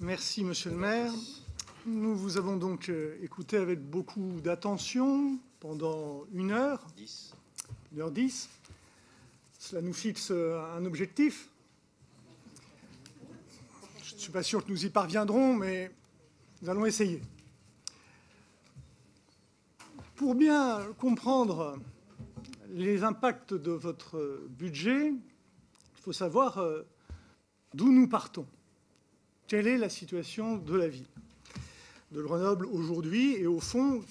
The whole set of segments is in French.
Merci, Monsieur le maire. Nous vous avons donc écouté avec beaucoup d'attention pendant 1h10. 1h10. Cela nous fixe un objectif. Je ne suis pas sûr que nous y parviendrons, mais nous allons essayer. Pour bien comprendre les impacts de votre budget, il faut savoir d'où nous partons. Quelle est la situation de la ville de Grenoble aujourd'hui et au fond,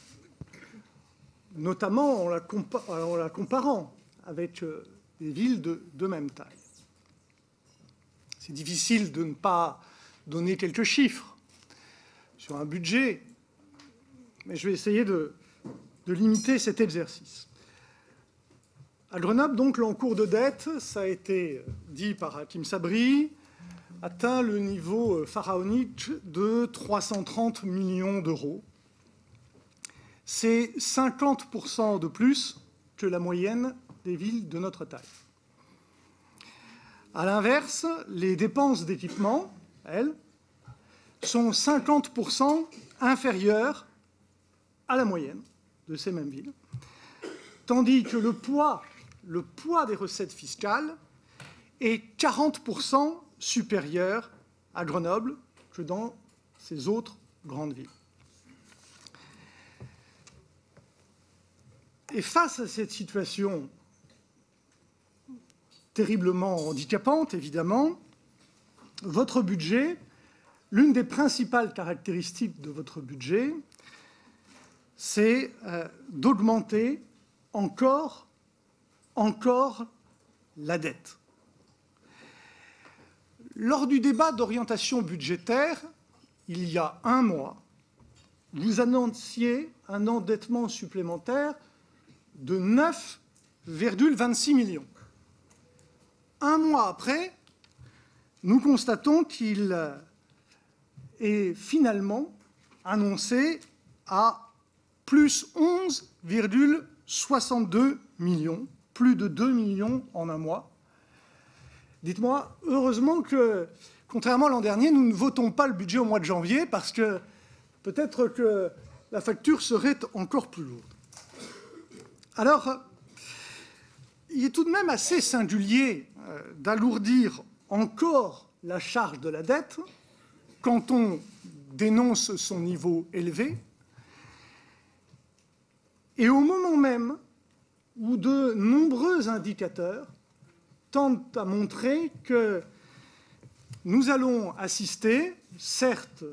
notamment en la comparant avec des villes de même taille. C'est difficile de ne pas donner quelques chiffres sur un budget, mais je vais essayer de limiter cet exercice. À Grenoble, donc, l'encours de dette, ça a été dit par Hakim Sabri, atteint le niveau pharaonique de 330 millions d'euros. C'est 50% de plus que la moyenne des villes de notre taille. À l'inverse, les dépenses d'équipement, elles, sont 50% inférieures à la moyenne de ces mêmes villes, tandis que le poids des recettes fiscales est 40% supérieur à Grenoble que dans ces autres grandes villes. Et face à cette situation terriblement handicapante, évidemment, votre budget, l'une des principales caractéristiques de votre budget, c'est d'augmenter encore la dette. Lors du débat d'orientation budgétaire, il y a un mois, vous annonciez un endettement supplémentaire de 9,26 millions. Un mois après, nous constatons qu'il est finalement annoncé à plus 11,62 millions, plus de 2 millions en un mois. Dites-moi, heureusement que, contrairement à l'an dernier, nous ne votons pas le budget au mois de janvier, parce que peut-être que la facture serait encore plus lourde. Alors, il est tout de même assez singulier d'alourdir encore la charge de la dette quand on dénonce son niveau élevé, et au moment même où de nombreux indicateurs tendent à montrer que nous allons assister, certes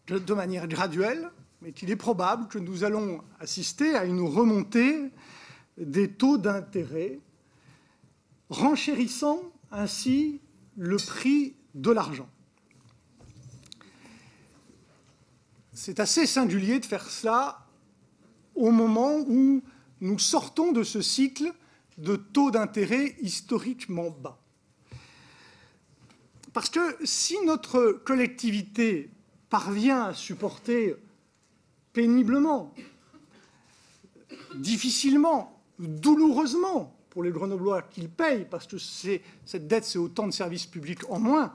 de manière graduelle, mais qu'il est probable que nous allons assister à une remontée des taux d'intérêt, renchérissant ainsi le prix de l'argent. C'est assez singulier de faire cela au moment où nous sortons de ce cycle de taux d'intérêt historiquement bas. Parce que si notre collectivité parvient à supporter péniblement, difficilement, douloureusement pour les Grenoblois qu'ils payent, parce que cette dette, c'est autant de services publics en moins,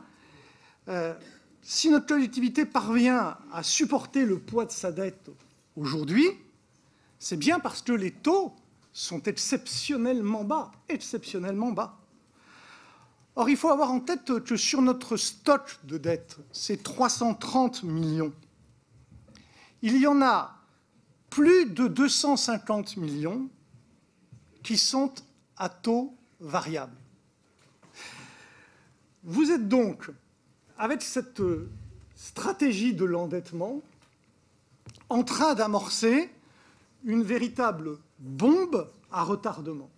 si notre collectivité parvient à supporter le poids de sa dette aujourd'hui, c'est bien parce que les taux sont exceptionnellement bas, exceptionnellement bas. Or, il faut avoir en tête que sur notre stock de dette, c'est 330 millions. Il y en a plus de 250 millions qui sont à taux variable. Vous êtes donc, avec cette stratégie de l'endettement, en train d'amorcer une véritable bombe à retardement.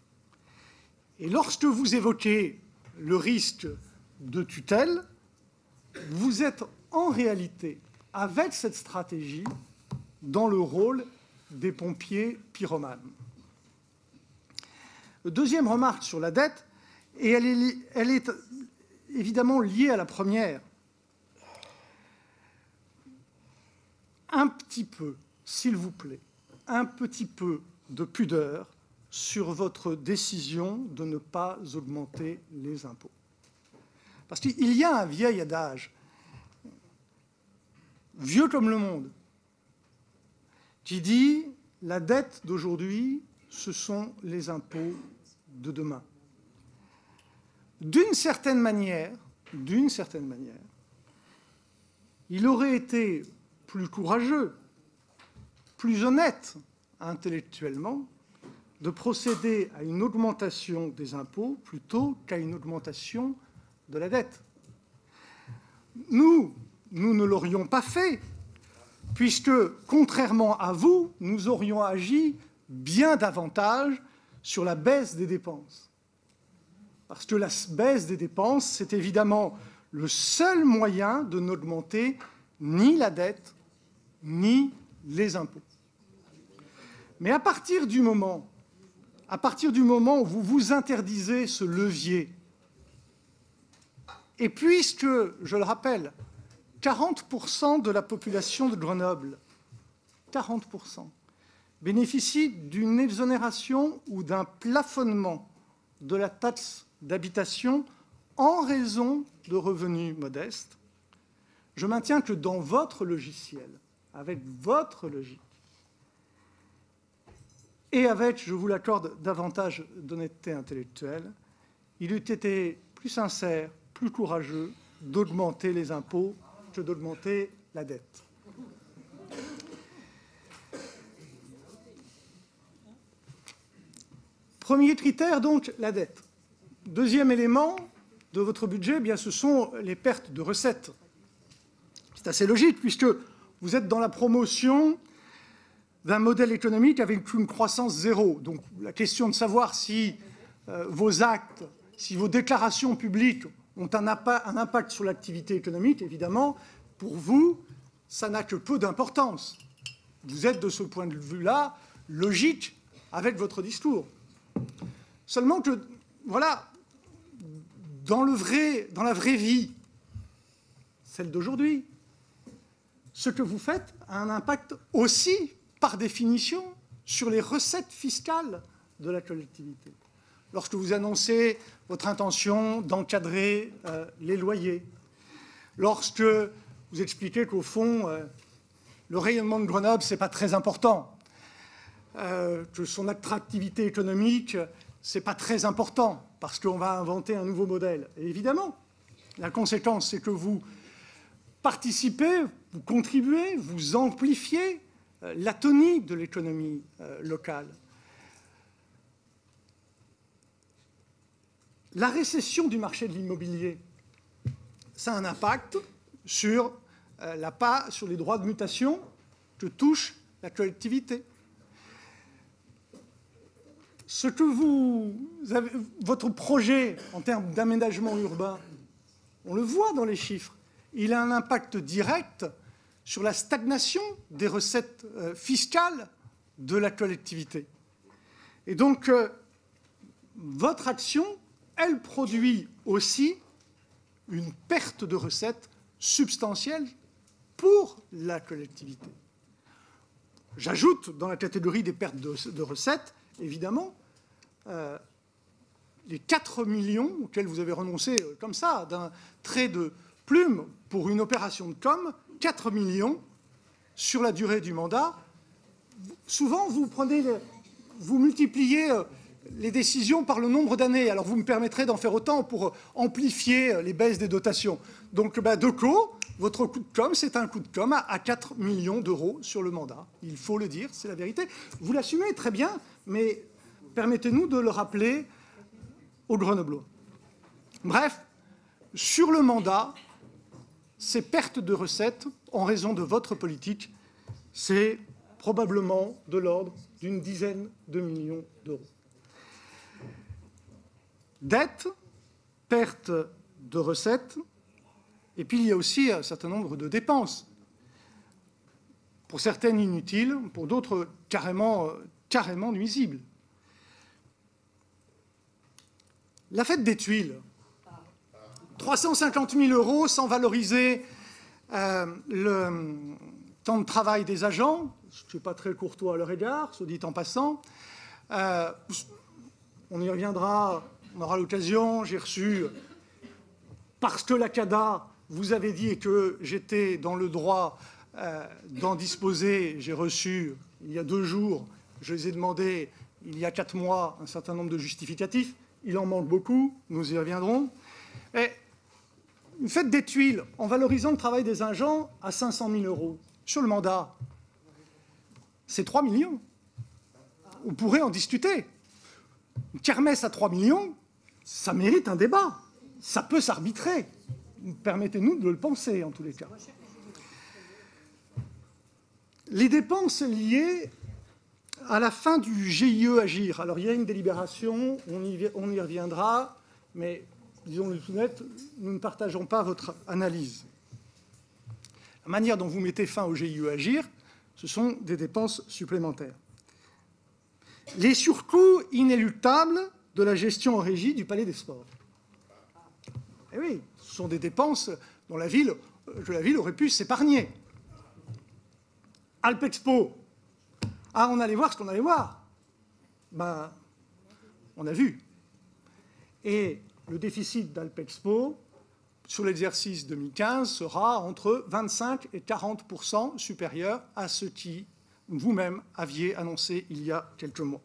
Et lorsque vous évoquez le risque de tutelle, vous êtes en réalité, avec cette stratégie, dans le rôle des pompiers pyromanes. Deuxième remarque sur la dette, et elle est évidemment liée à la première. Un petit peu, s'il vous plaît, un petit peu de pudeur sur votre décision de ne pas augmenter les impôts. Parce qu'il y a un vieil adage vieux comme le monde, qui dit « la dette d'aujourd'hui, ce sont les impôts de demain ». D'une certaine manière, il aurait été plus courageux, plus honnête intellectuellement, de procéder à une augmentation des impôts plutôt qu'à une augmentation de la dette. Nous ne l'aurions pas fait, puisque, contrairement à vous, nous aurions agi bien davantage sur la baisse des dépenses. Parce que la baisse des dépenses, c'est évidemment le seul moyen de n'augmenter ni la dette, ni les impôts. Mais à partir du moment où vous vous interdisez ce levier, et puisque, je le rappelle, 40% de la population de Grenoble, 40%, bénéficie d'une exonération ou d'un plafonnement de la taxe d'habitation en raison de revenus modestes, je maintiens que dans votre logiciel, avec votre logique, et avec, je vous l'accorde, davantage d'honnêteté intellectuelle, il eût été plus sincère, plus courageux d'augmenter les impôts que d'augmenter la dette. Premier critère, donc, la dette. Deuxième élément de votre budget, eh bien, ce sont les pertes de recettes. C'est assez logique, puisque vous êtes dans la promotion d'un modèle économique avec une croissance zéro. Donc, la question de savoir si vos actes, si vos déclarations publiques ont un impact sur l'activité économique, évidemment, pour vous, ça n'a que peu d'importance. Vous êtes, de ce point de vue-là, logique avec votre discours. Seulement que, voilà, dans la vraie vie, celle d'aujourd'hui, ce que vous faites a un impact aussi, par définition, sur les recettes fiscales de la collectivité. Lorsque vous annoncez votre intention d'encadrer les loyers, lorsque vous expliquez qu'au fond, le rayonnement de Grenoble, ce n'est pas très important, que son attractivité économique, ce n'est pas très important, parce qu'on va inventer un nouveau modèle. Et évidemment, la conséquence, c'est que vous participez, vous contribuez, vous amplifiez l'atonie de l'économie locale. La récession du marché de l'immobilier, ça a un impact sur les droits de mutation que touche la collectivité. Ce que votre projet en termes d'aménagement urbain, on le voit dans les chiffres, il a un impact direct sur la stagnation des recettes fiscales de la collectivité. Et donc, votre action, elle produit aussi une perte de recettes substantielle pour la collectivité. J'ajoute dans la catégorie des pertes de recettes, évidemment, les 4 millions auxquels vous avez renoncé comme ça, d'un trait de plume pour une opération de com, 4 millions sur la durée du mandat. Souvent, vous multipliez les décisions par le nombre d'années. Alors, vous me permettrez d'en faire autant pour amplifier les baisses des dotations. Donc, Decaux, votre coup de com', c'est un coup de com' à 4 millions d'euros sur le mandat. Il faut le dire, c'est la vérité. Vous l'assumez très bien, mais permettez-nous de le rappeler aux Grenoblois. Bref, sur le mandat, ces pertes de recettes, en raison de votre politique, c'est probablement de l'ordre d'une dizaine de millions d'euros. Dette, perte de recettes, et puis il y a aussi un certain nombre de dépenses. Pour certaines inutiles, pour d'autres carrément nuisibles. La fête des Tuiles, 350 000 euros sans valoriser le temps de travail des agents, ce qui n'est pas très courtois à leur égard, soit dit en passant. On y reviendra, on aura l'occasion. J'ai reçu, parce que la CADA vous avait dit que j'étais dans le droit, d'en disposer. J'ai reçu, il y a 2 jours, je les ai demandé, il y a 4 mois, un certain nombre de justificatifs. Il en manque beaucoup, nous y reviendrons. Et faites des tuiles en valorisant le travail des agents à 500 000 € sur le mandat. C'est 3 millions. On pourrait en discuter. Une kermesse à 3 millions, ça mérite un débat. Ça peut s'arbitrer. Permettez-nous de le penser, en tous les cas. Les dépenses liées à la fin du GIE Agir. Alors, il y a une délibération, on y reviendra, mais disons-le tout net, nous ne partageons pas votre analyse. La manière dont vous mettez fin au GIE Agir, ce sont des dépenses supplémentaires. Les surcoûts inéluctables de la gestion en régie du Palais des Sports. Eh oui, ce sont des dépenses dont la ville aurait pu s'épargner. Alpexpo. Ah, on allait voir ce qu'on allait voir. Ben, on a vu. Et le déficit d'Alpexpo sur l'exercice 2015 sera entre 25 et 40% supérieur à ce qui vous-même aviez annoncé il y a quelques mois.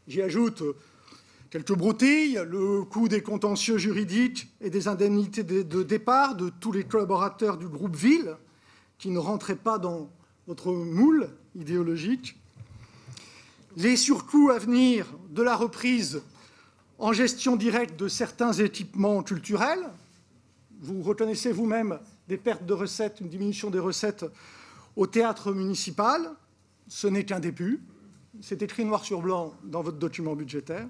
J'y ajoute quelques broutilles, le coût des contentieux juridiques et des indemnités de départ de tous les collaborateurs du groupe Ville qui ne rentraient pas dans votre moule idéologique, les surcoûts à venir de la reprise en gestion directe de certains équipements culturels. Vous reconnaissez vous-même des pertes de recettes, une diminution des recettes au théâtre municipal. Ce n'est qu'un début. C'est écrit noir sur blanc dans votre document budgétaire.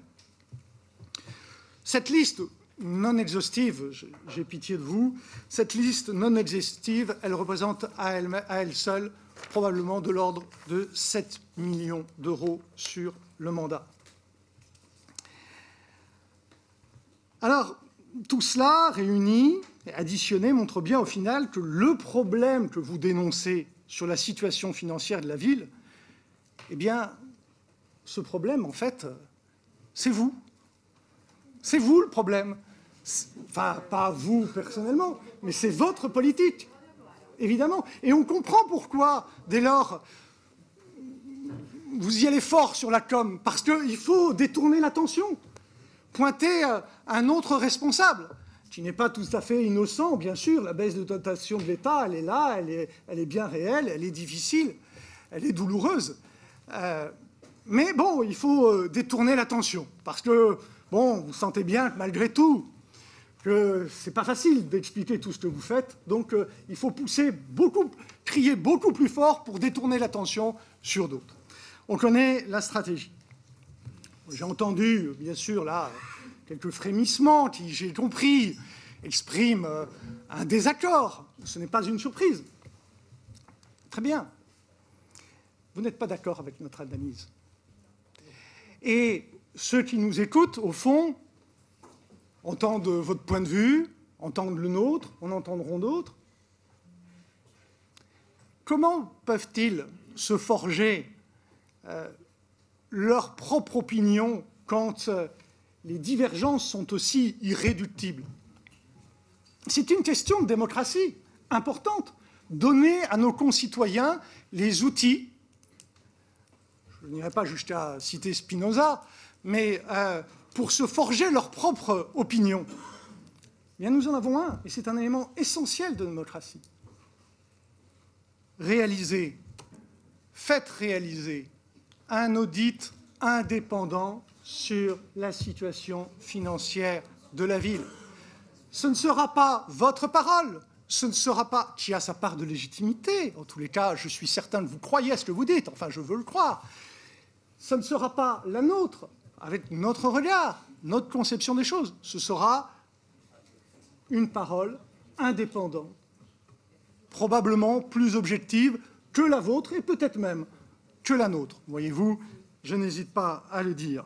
Cette liste non exhaustive, j'ai pitié de vous, cette liste non exhaustive, elle représente à elle seule probablement de l'ordre de 7 millions d'euros sur le mandat. Alors, tout cela réuni et additionné montre bien au final que le problème que vous dénoncez sur la situation financière de la ville, eh bien, ce problème, en fait, c'est vous. C'est vous le problème. Enfin, pas vous personnellement, mais c'est votre politique, évidemment. Et on comprend pourquoi, dès lors, vous y allez fort sur la com, parce qu'il faut détourner l'attention, pointer un autre responsable, qui n'est pas tout à fait innocent, bien sûr. La baisse de dotation de l'État, elle est là, elle est bien réelle, elle est difficile, elle est douloureuse. Mais bon, il faut détourner l'attention, parce que, bon, vous sentez bien que malgré tout, que ce n'est pas facile d'expliquer tout ce que vous faites, donc il faut crier beaucoup plus fort pour détourner l'attention sur d'autres. On connaît la stratégie. J'ai entendu, bien sûr, là, quelques frémissements qui, j'ai compris, expriment un désaccord. Ce n'est pas une surprise. Très bien. Vous n'êtes pas d'accord avec notre analyse. Et ceux qui nous écoutent, au fond, entendent votre point de vue, entendent le nôtre, en entendront d'autres. Comment peuvent-ils se forger leur propre opinion quand les divergences sont aussi irréductibles? C'est une question de démocratie importante. Donner à nos concitoyens les outils, je n'irai pas jusqu'à citer Spinoza, mais pour se forger leur propre opinion. Eh bien, nous en avons un, et c'est un élément essentiel de démocratie. Faites réaliser un audit indépendant sur la situation financière de la ville. Ce ne sera pas votre parole, ce ne sera pas qui a sa part de légitimité. En tous les cas, je suis certain que vous croyez à ce que vous dites, enfin je veux le croire. Ce ne sera pas la nôtre, avec notre regard, notre conception des choses. Ce sera une parole indépendante, probablement plus objective que la vôtre et peut-être même que la nôtre. Voyez-vous, je n'hésite pas à le dire.